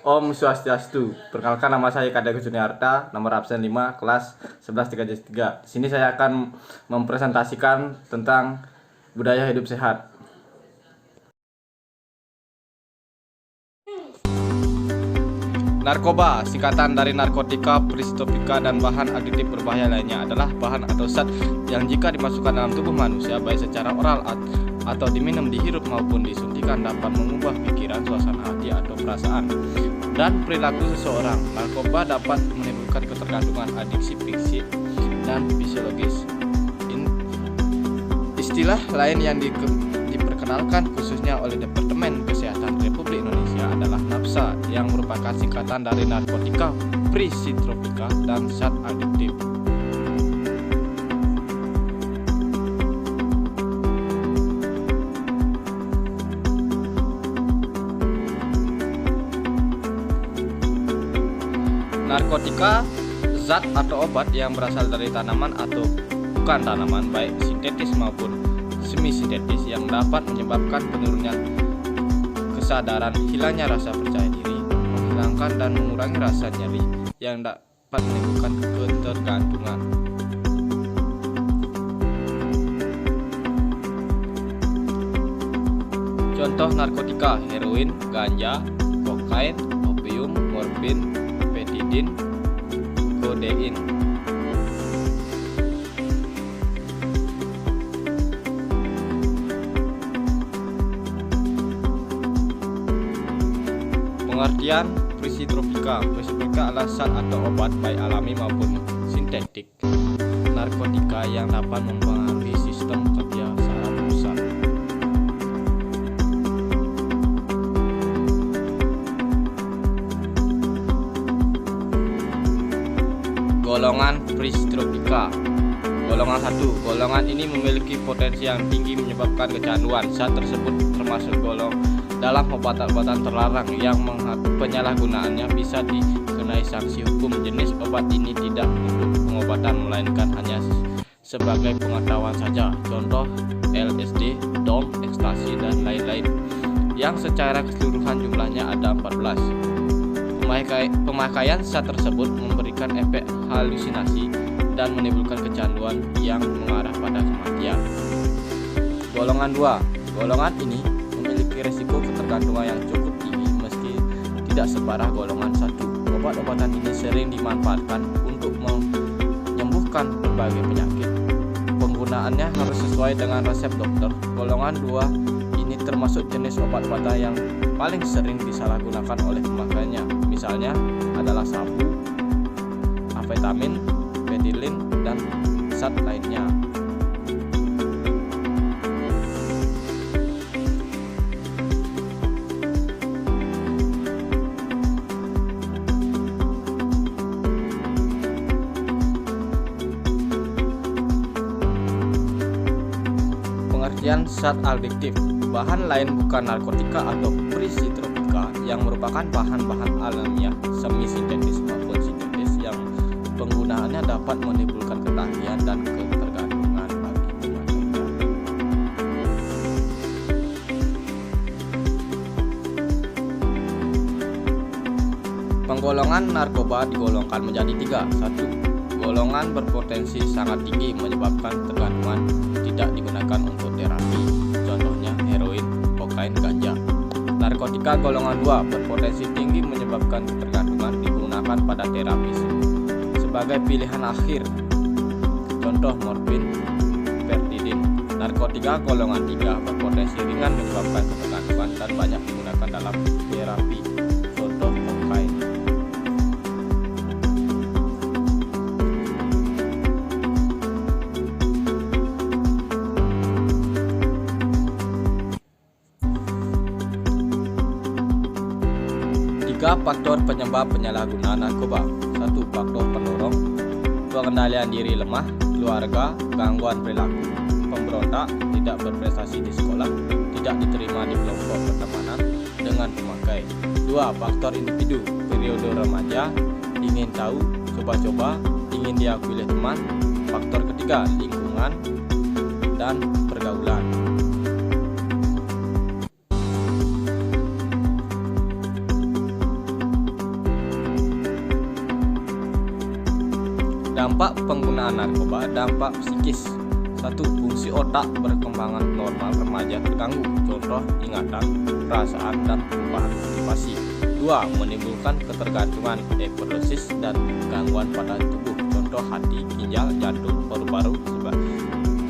Om Swastiastu. Perkenalkan, nama saya Kadek Juniarta, nomor absen 5, kelas 11 3. Di sini saya akan mempresentasikan tentang budaya hidup sehat. Narkoba, singkatan dari narkotika, pristopika, dan bahan adiktif berbahaya lainnya, adalah bahan atau zat yang jika dimasukkan dalam tubuh manusia, baik secara oral atau diminum, dihirup maupun disuntikan, dapat mengubah pikiran, suasana hati, atau perasaan dan perilaku seseorang. Narkoba dapat menimbulkan ketergantungan, adiksi fisik dan fisiologis. Istilah lain yang diperkenalkan khususnya oleh Departemen Kesehatan Republik Indonesia adalah NAPSA, yang merupakan singkatan dari narkotika, psikotropika, dan zat adiktif. Narkotika, zat atau obat yang berasal dari tanaman atau bukan tanaman, baik sintetis maupun semi-sintetis, yang dapat menyebabkan penurunan kesadaran, hilangnya rasa percaya diri, menghilangkan dan mengurangi rasa nyeri, yang dapat menimbulkan ketergantungan. Contoh narkotika: heroin, ganja, kokain, opium, morfin, betadine, kodein. Pengertian psikotropika. Psikotropika adalah zat atau obat baik alami maupun sintetik narkotika yang dapat mempengaruhi sistem kerja saraf pusat. Golongan psikotropika. Golongan 1. Golongan ini memiliki potensi yang tinggi menyebabkan kecanduan. Zat tersebut termasuk dalam obat-obatan terlarang yang penyalahgunaannya bisa dikenai sanksi hukum. Jenis obat ini tidak untuk pengobatan melainkan hanya sebagai pengetahuan saja. Contoh LSD, dom, ekstasi, dan lain-lain, yang secara keseluruhan jumlahnya ada 14. Pemakaian zat tersebut memberikan efek halusinasi dan menimbulkan kecanduan yang mengarah pada kematian. Golongan 2. Golongan ini memiliki risiko ketergantungan yang cukup tinggi meski tidak separah golongan 1. Obat-obatan ini sering dimanfaatkan untuk menyembuhkan berbagai penyakit. Penggunaannya harus sesuai dengan resep dokter. Golongan 2 ini termasuk jenis obat-obatan yang paling sering disalahgunakan oleh pemakainya. Misalnya adalah sabu, amfetamin, betilin, dan zat lainnya. Pengertian zat adiktif. Bahan lain bukan narkotika atau psikotropika yang merupakan bahan-bahan alamiah, semi-sintetis maupun sintetis, yang penggunaannya dapat menimbulkan ketagihan dan ketergantungan bagi pemakainya. Penggolongan narkoba digolongkan menjadi 3. 1. Golongan berpotensi sangat tinggi menyebabkan ketergantungan, tidak digunakan untuk terapi. Contohnya heroin, kokain, ganja. Narkotika golongan 2 berpotensi tinggi menyebabkan ketergantungan, digunakan pada terapi sebagai pilihan akhir. Contoh morfin, betadine. Narkotika golongan 3 berpotensi ringan menyebabkan ketergantungan dan banyak digunakan dalam terapi. Contoh kokain. Tiga faktor penyebab penyalahgunaan narkoba. 1. Faktor pendorong: pengendalian diri lemah, keluarga, gangguan perilaku, pemberontak, tidak berprestasi di sekolah, tidak diterima di kelompok pertemanan dengan pemakai. 2. Faktor individu: periode remaja, ingin tahu, coba-coba, ingin diakui oleh teman. Faktor ketiga: lingkungan dan pergaulan. Dampak penggunaan narkoba. Dampak psikis. 1. Fungsi otak perkembangan normal remaja terganggu. Contoh ingatan, perasaan, dan perubahan motivasi. 2. Menimbulkan ketergantungan, overdosis, dan gangguan pada tubuh. Contoh hati, ginjal, jantung, paru-paru,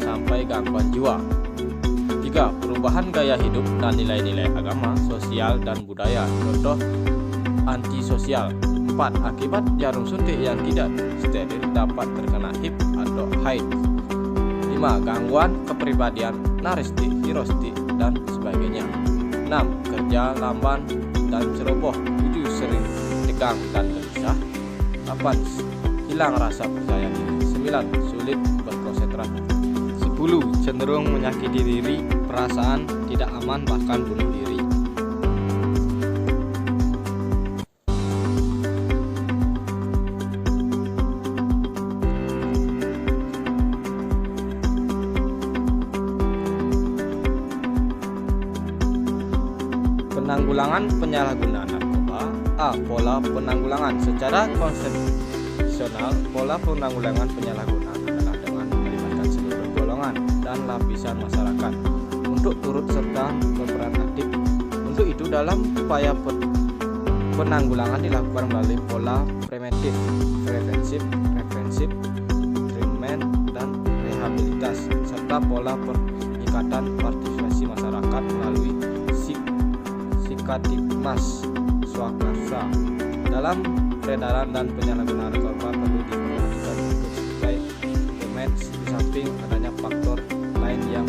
sampai gangguan jiwa. 3. Perubahan gaya hidup dan nilai-nilai agama, sosial, dan budaya. Contoh antisosial. 4. Akibat jarum suntik yang tidak steril dapat terkena HIV atau AIDS. 5. Gangguan kepribadian, narsistik, hirostik, dan sebagainya. 6. Kerja lamban dan ceroboh. 7. Sering tegang dan gelisah. 8. Hilang rasa percaya diri. 9. Sulit berkonsentrasi. 10. Cenderung menyakiti diri, perasaan tidak aman, bahkan bunuh diri. Penanggulangan penyalahgunaan narkoba. A. Pola penanggulangan. Secara konsepsional, pola penanggulangan penyalahgunaan adalah dengan melibatkan seluruh golongan dan lapisan masyarakat untuk turut serta berperan aktif. Untuk itu, dalam upaya penanggulangan dilakukan melalui pola preventif, represif, treatment, dan rehabilitasi, serta pola peningkatan partisipasi masyarakat melalui Sikadikmas Swakarsa. Dalam peredaran dan penyalahgunaan narkoba perlu diperhatikan untuk supply demand di samping adanya faktor lain yang